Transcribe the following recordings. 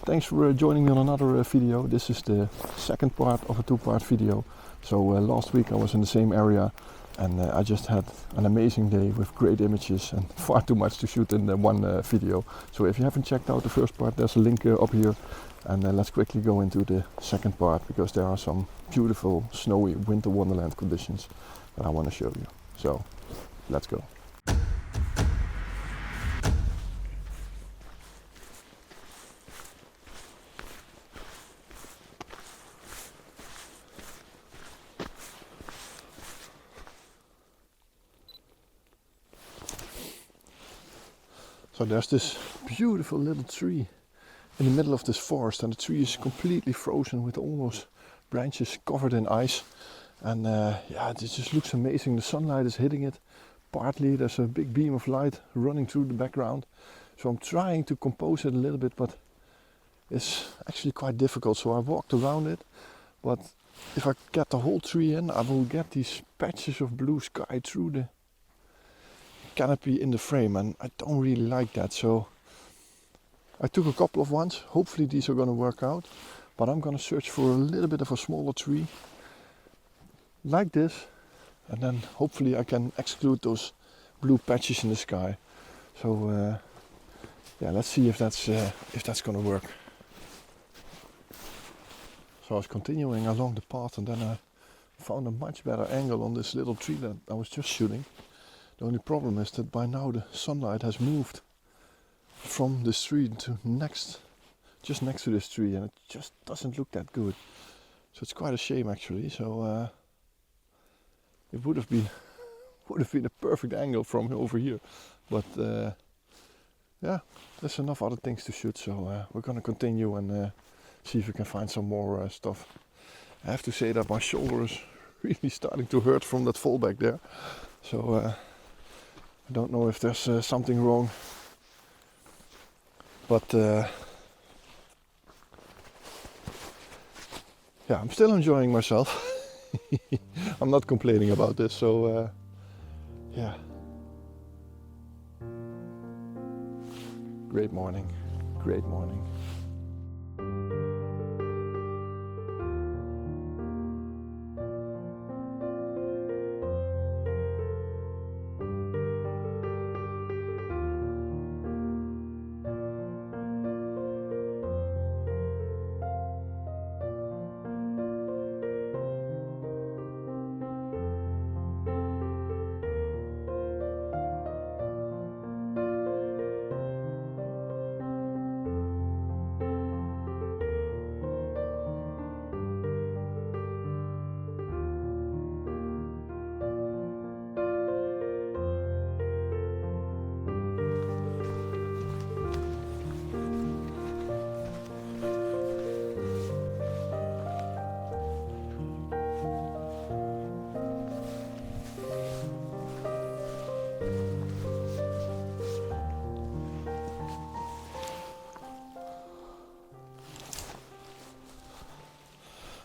thanks for joining me on another video. This is the second part of a two-part video. So last week I was in the same area and I just had an amazing day with great images and far too much to shoot in one video. So if you haven't checked out the first part, there's a link up here, and let's quickly go into the second part because there are some beautiful snowy winter wonderland conditions that I want to show you. So let's go. So there's this beautiful little tree in the middle of this forest, and the tree is completely frozen with almost branches covered in ice. And yeah, it just looks amazing. The sunlight is hitting it. Partly there's a big beam of light running through the background. So I'm trying to compose it a little bit, but it's actually quite difficult. So I walked around it, but if I get the whole tree in, I will get these patches of blue sky through the canopy in the frame, and I don't really like that. So I took a couple of ones. Hopefully these are going to work out, but I'm going to search for a little bit of a smaller tree like this, and then hopefully I can exclude those blue patches in the sky. So yeah, let's see if that's going to work. So I was continuing along the path, and then I found a much better angle on this little tree that I was just shooting. The only problem is that by now the sunlight has moved from this tree to just next to this tree, and it just doesn't look that good. So it's quite a shame actually. So it would have been a perfect angle from over here, but yeah, there's enough other things to shoot. So we're gonna continue and see if we can find some more stuff. I have to say that my shoulder is really starting to hurt from that fall back there. So I don't know if there's something wrong, but yeah, I'm still enjoying myself. I'm not complaining about this, so yeah. Great morning, great morning.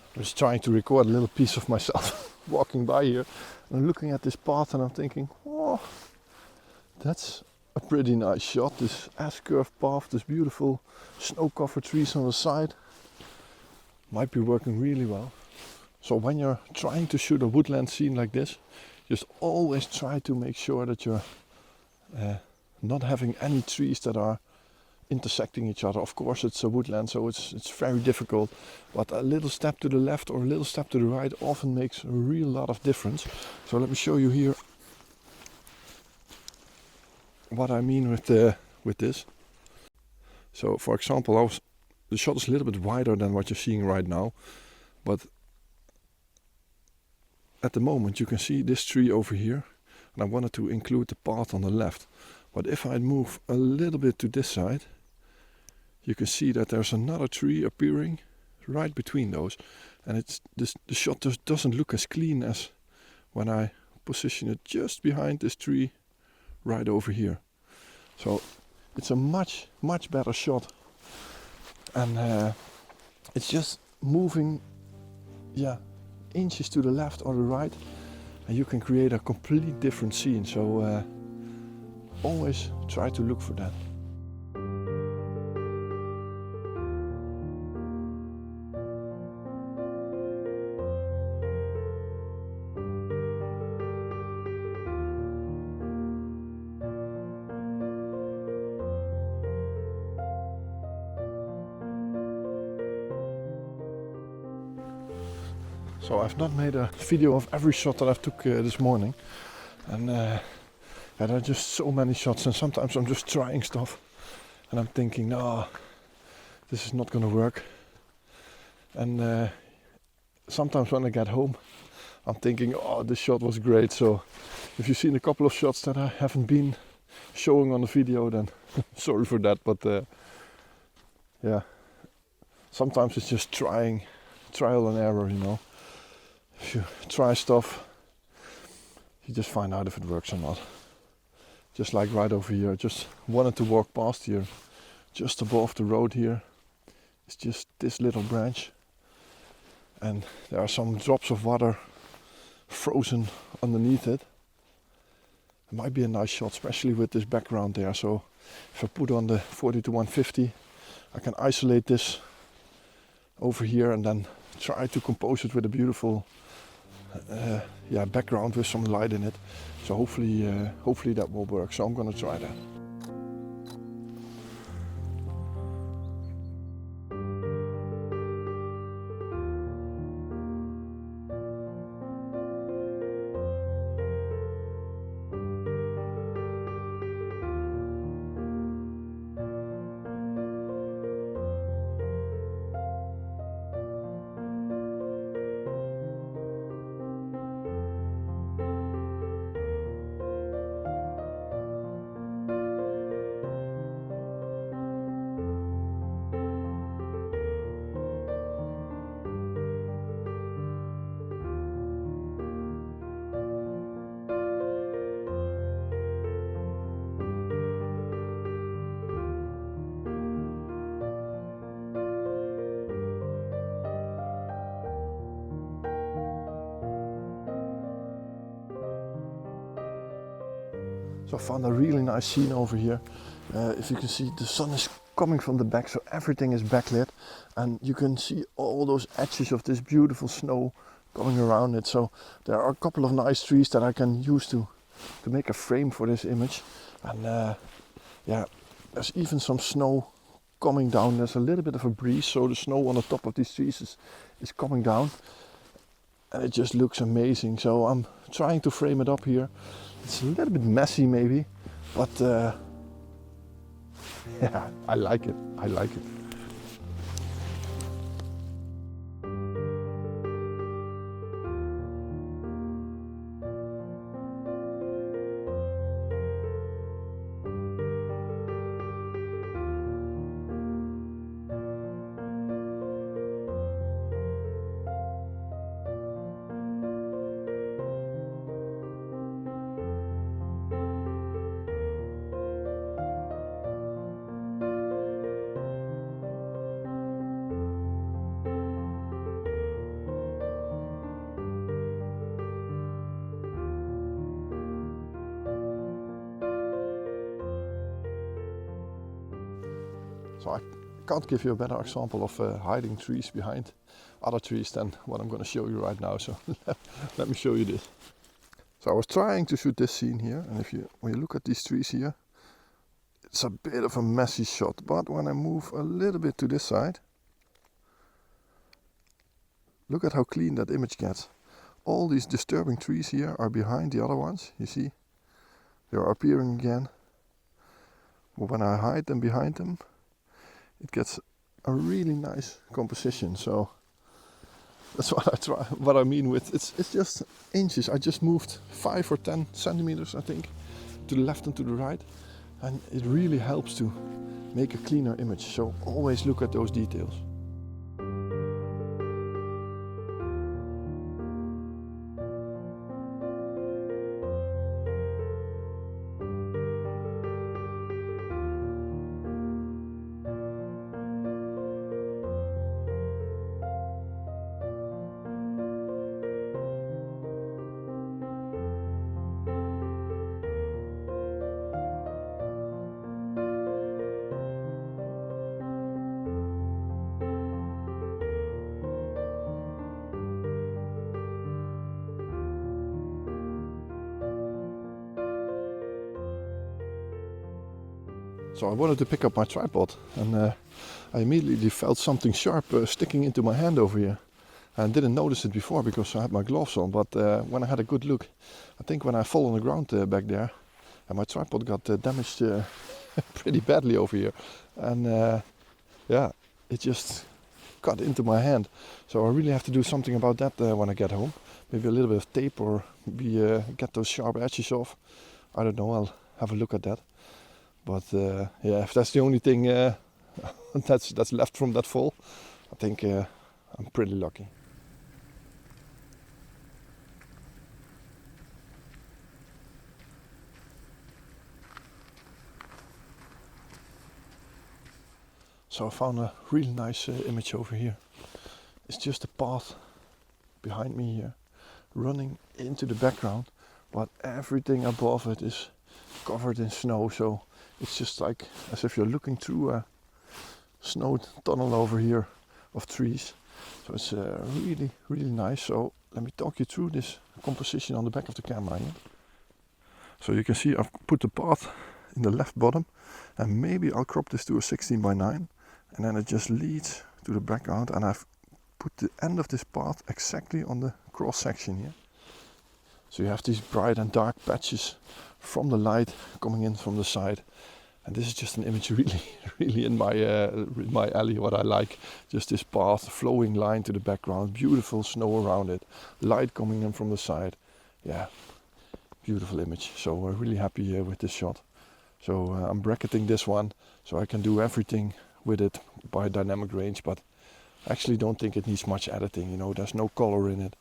I was trying to record a little piece of myself walking by here, and I'm looking at this path and I'm thinking, oh, that's a pretty nice shot. This S-curved path, this beautiful snow-covered trees on the side, might be working really well. So when you're trying to shoot a woodland scene like this, just always try to make sure that you're not having any trees that are intersecting each other. Of course it's a woodland, so it's very difficult, but a little step to the left or a little step to the right often makes a real lot of difference. So let me show you here what I mean with this. So for example, the shot is a little bit wider than what you're seeing right now, but at the moment you can see this tree over here, and I wanted to include the path on the left. But if I move a little bit to this side, you can see that there's another tree appearing right between those, and the shot just doesn't look as clean as when I position it just behind this tree right over here. So it's a much better shot, and it's just moving, yeah, inches to the left or the right, and you can create a completely different scene. So always try to look for that. So I've not made a video of every shot that I've took this morning, and yeah, there are just so many shots, and sometimes I'm just trying stuff and I'm thinking, no, this is not gonna work. And sometimes when I get home I'm thinking, oh, this shot was great. So if you've seen a couple of shots that I haven't been showing on the video, then sorry for that, but yeah, sometimes it's just trial and error, you know. If you try stuff, you just find out if it works or not. Just like right over here, I just wanted to walk past here. Just above the road here is just this little branch, and there are some drops of water frozen underneath it. It might be a nice shot, especially with this background there. So if I put on the 40 to 150, I can isolate this over here and then try to compose it with a beautiful background with some light in it. So hopefully that will work. So I'm gonna try that. So I found a really nice scene over here. If you can see, the sun is coming from the back, so everything is backlit, and you can see all those edges of this beautiful snow going around it. So there are a couple of nice trees that I can use to make a frame for this image. And yeah, there's even some snow coming down. There's a little bit of a breeze, so the snow on the top of these trees is coming down, and it just looks amazing. So I'm trying to frame it up here. It's a little bit messy maybe, but yeah, I like it. So I can't give you a better example of hiding trees behind other trees than what I'm going to show you right now. So let me show you this. So I was trying to shoot this scene here, and when you look at these trees here, it's a bit of a messy shot. But when I move a little bit to this side, look at how clean that image gets. All these disturbing trees here are behind the other ones. You see, they are appearing again. But when I hide them behind them, it gets a really nice composition. So that's what I mean with it's just inches. I just moved 5 or 10 centimeters, I think, to the left and to the right, and it really helps to make a cleaner image. So always look at those details. So I wanted to pick up my tripod, and I immediately felt something sharp sticking into my hand over here. And didn't notice it before because I had my gloves on, but when I had a good look, I think when I fall on the ground back there, and my tripod got damaged pretty badly over here. And yeah, it just got into my hand. So I really have to do something about that when I get home. Maybe a little bit of tape, or maybe get those sharp edges off. I don't know, I'll have a look at that. But yeah, if that's the only thing that's left from that fall, I think I'm pretty lucky. So I found a really nice image over here. It's just a path behind me here, running into the background, but everything above it is covered in snow. So it's just like as if you're looking through a snow tunnel over here of trees. So it's really, really nice. So let me talk you through this composition on the back of the camera here. So you can see I've put the path in the left bottom, and maybe I'll crop this to a 16:9, and then it just leads to the background, and I've put the end of this path exactly on the cross section here. So you have these bright and dark patches from the light coming in from the side. And this is just an image really, really in my alley, what I like. Just this path, flowing line to the background, beautiful snow around it, light coming in from the side. Yeah, beautiful image. So we're really happy with this shot. So I'm bracketing this one so I can do everything with it by dynamic range, but I actually don't think it needs much editing. You know, there's no color in it.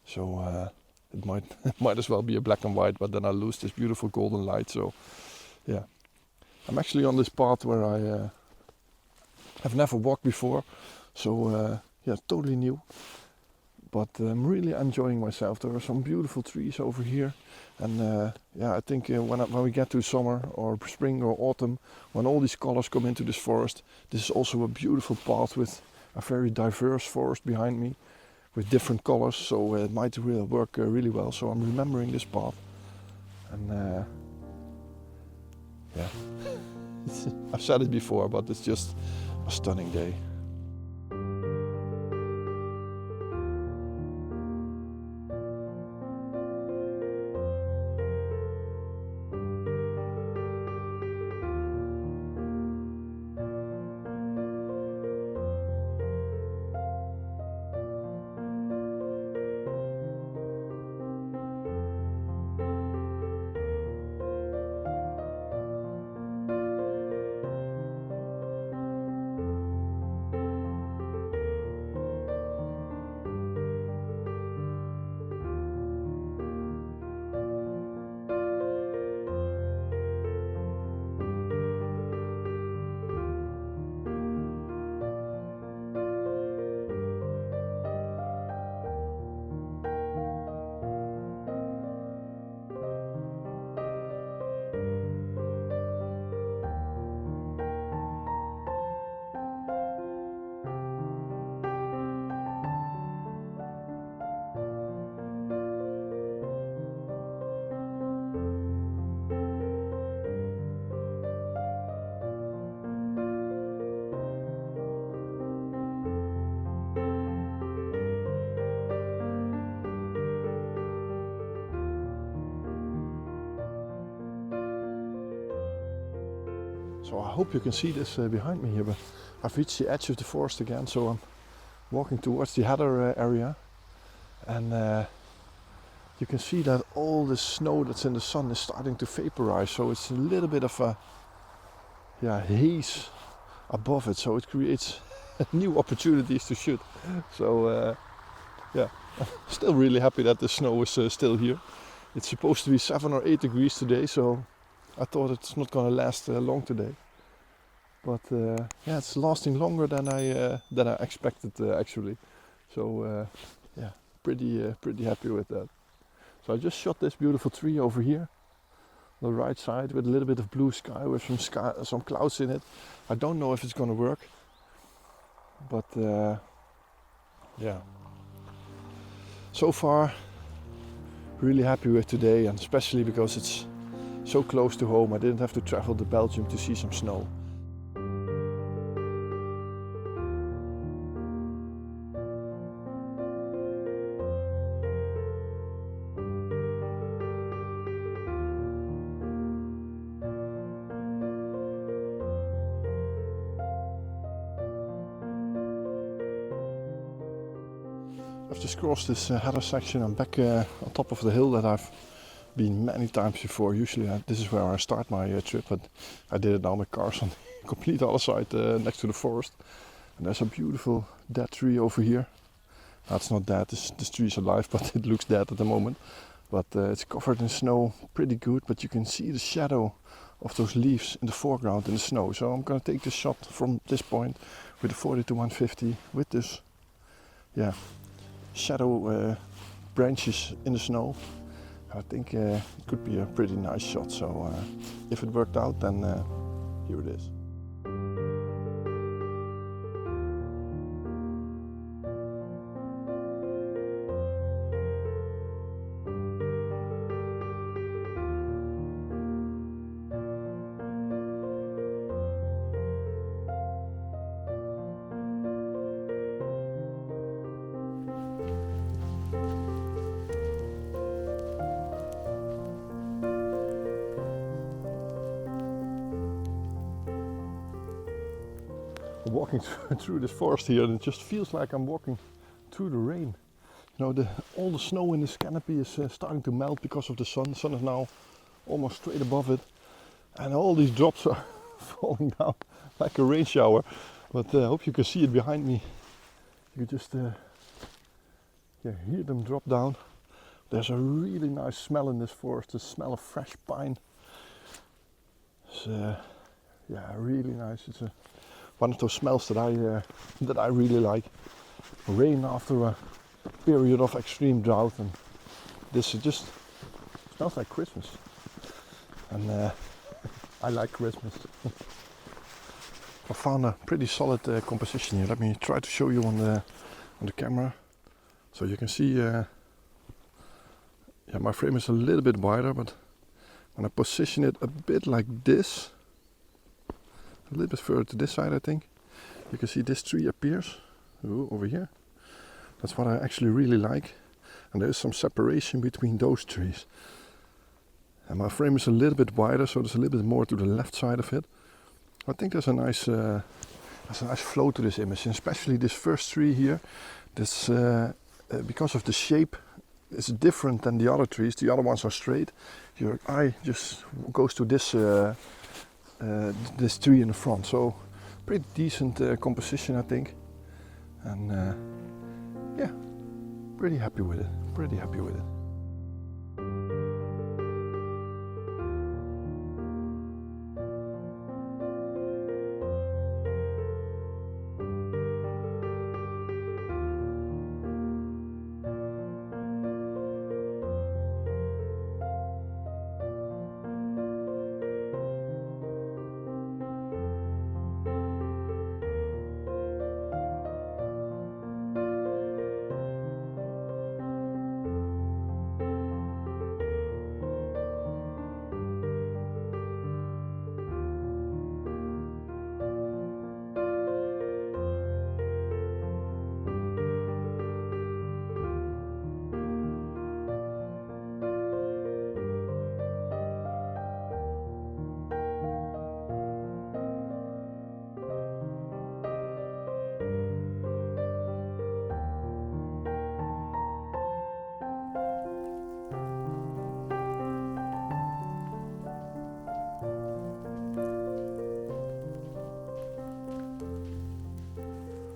So it might as well be a black and white, but then I'll lose this beautiful golden light. So yeah. I'm actually on this path where I have never walked before, so yeah, totally new. But I'm really enjoying myself. There are some beautiful trees over here, and yeah, I think when we get to summer or spring or autumn, when all these colors come into this forest, this is also a beautiful path with a very diverse forest behind me, with different colors. So it might really work really well. So I'm remembering this path, and yeah. I've said it before, but it's just a stunning day. So I hope you can see this behind me here, but I've reached the edge of the forest again, so I'm walking towards the heather area, and you can see that all the snow that's in the sun is starting to vaporize, so it's a little bit of a haze above it, so it creates new opportunities to shoot. So yeah, I'm still really happy that the snow is still here. It's supposed to be 7 or 8 degrees today, so I thought it's not going to last long today. But yeah, it's lasting longer than I expected actually. So yeah, pretty happy with that. So I just shot this beautiful tree over here on the right side with a little bit of blue sky with some clouds in it. I don't know if it's going to work, but yeah. So far, really happy with today, and especially because it's so close to home. I didn't have to travel to Belgium to see some snow. I've just crossed this heather section. I'm back on top of the hill that I've been many times before. Usually this is where I start my trip, but I did it now with cars on the complete other side next to the forest. And there's a beautiful dead tree over here. That's not dead, this tree is alive, but it looks dead at the moment. But it's covered in snow pretty good, but you can see the shadow of those leaves in the foreground in the snow. So I'm gonna take this shot from this point with the 40-150 with this shadow branches in the snow. I think it could be a pretty nice shot. So if it worked out, then here it is. Walking through this forest here, and it just feels like I'm walking through the rain. You know, all the snow in this canopy is starting to melt because of the sun. The sun is now almost straight above it, and all these drops are falling down like a rain shower. But I hope you can see it behind me. You can just hear them drop down. There's a really nice smell in this forest, the smell of fresh pine. It's really nice. It's one of those smells that I really like. Rain after a period of extreme drought, and this just smells like Christmas. And I like Christmas. I found a pretty solid composition here. Let me try to show you on the camera, so you can see. My frame is a little bit wider, but when I position it a bit like this, a little bit further to this side, I think you can see this tree appears over here. That's what I actually really like, and there is some separation between those trees. And my frame is a little bit wider, so there's a little bit more to the left side of it. I think there's a nice flow to this image, and especially this first tree here. This because of the shape, it's different than the other trees. The other ones are straight. Your eye just goes to this tree in the front. So pretty decent composition, I think. And pretty happy with it. Pretty happy with it.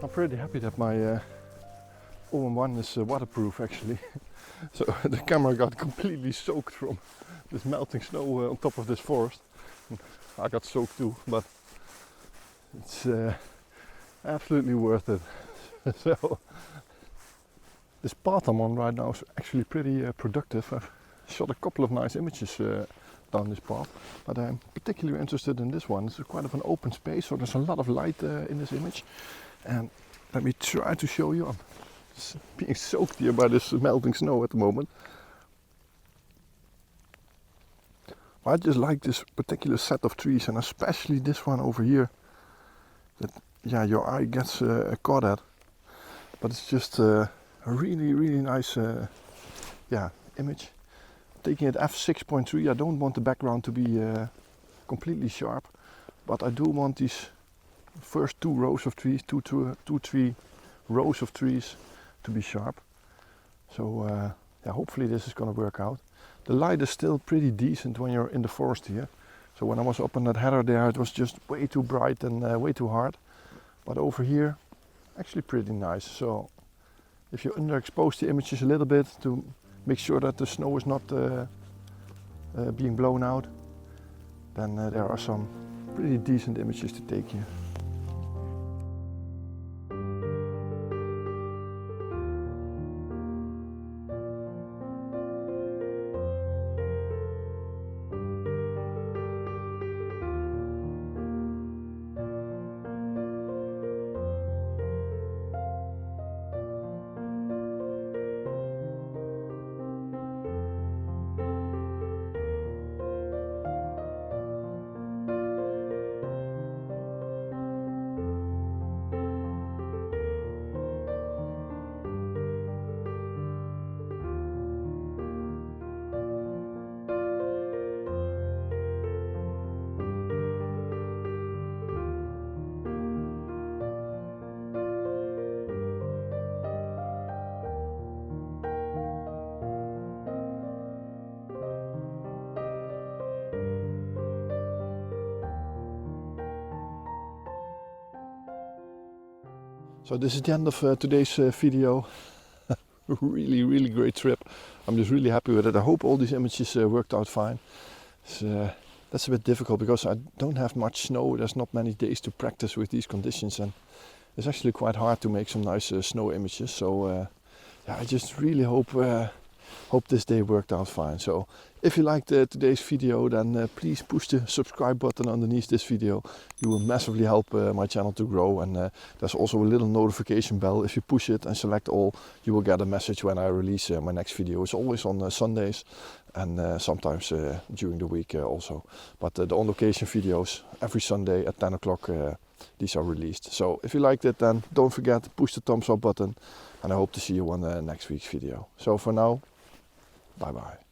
I'm pretty happy that my OM-1 is waterproof actually. So the camera got completely soaked from this melting snow on top of this forest. I got soaked too, but it's absolutely worth it. So this path I'm on right now is actually pretty productive. I've shot a couple of nice images down this path, but I'm particularly interested in this one. It's quite of an open space, so there's a lot of light in this image. And let me try to show you. I'm being soaked here by this melting snow at the moment. I just like this particular set of trees, and especially this one over here. That your eye gets caught at. But it's just a really nice image. Taking it f6.3. I don't want the background to be completely sharp, but I do want these first two rows of trees, two, three rows of trees to be sharp. So yeah, hopefully this is going to work out. The light is still pretty decent when you're in the forest here. So when I was up on that header there, it was just way too bright and way too hard. But over here, actually pretty nice. So if you underexpose the images a little bit to make sure that the snow is not being blown out, then there are some pretty decent images to take here. So this is the end of today's video. Really great trip. I'm just really happy with it. I hope all these images worked out fine. That's a bit difficult because I don't have much snow. There's not many days to practice with these conditions, and it's actually quite hard to make some nice snow images. So yeah, I just really hope this day worked out fine. So if you liked today's video, then please push the subscribe button underneath this video. You will massively help my channel to grow, and there's also a little notification bell. If you push it and select all, you will get a message when I release my next video. It's always on Sundays and sometimes during the week also. But the on location videos every Sunday at 10 o'clock, these are released. So if you liked it, then don't forget to push the thumbs up button, and I hope to see you on next week's video. So for now, bye bye.